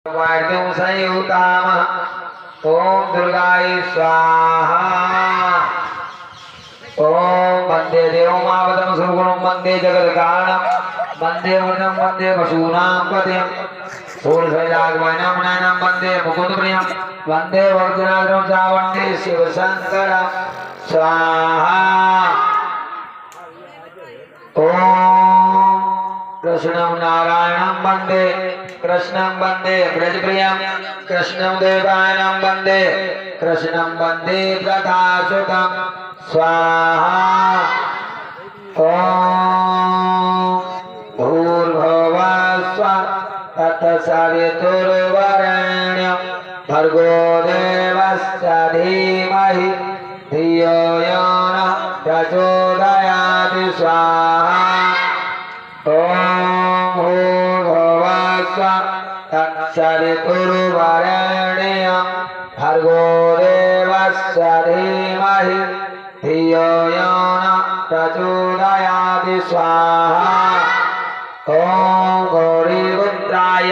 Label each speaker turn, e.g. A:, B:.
A: वाक्यं संयुताम ओम दुर्गाय स्वाहा ओम वंदे देवमावतं सुगुणं वंदे जगत्कारणं वंदे वनं वंदे वसूनां पतिं पूर्णशैलाग्वयनं नयनं वंदे मुकुन्दप्रियं वंदे वर्धनाद्रं सा वंदे शिवशङ्करं स्वाहा ओम कृष्णं नारायणं वंदे कृष्णं वंदे ब्रजप्रियं कृष्णं देवायनं वंदे कृष्णं वंदे प्रदासुतं स्वाहा ओम भूर्भुवः स्वः तत्सवितुर्वरेण्यं भर्गो देवस्य धीमहि धियो यो नः प्रचोदयात् स्वाहा ओम भूर्भुवः स्वः तत्सवितुर्वरेण्यं भर्गो देवस्य धीमहि धियो यो नः प्रचोदयात् स्वाहा ओम गौरीपुत्राय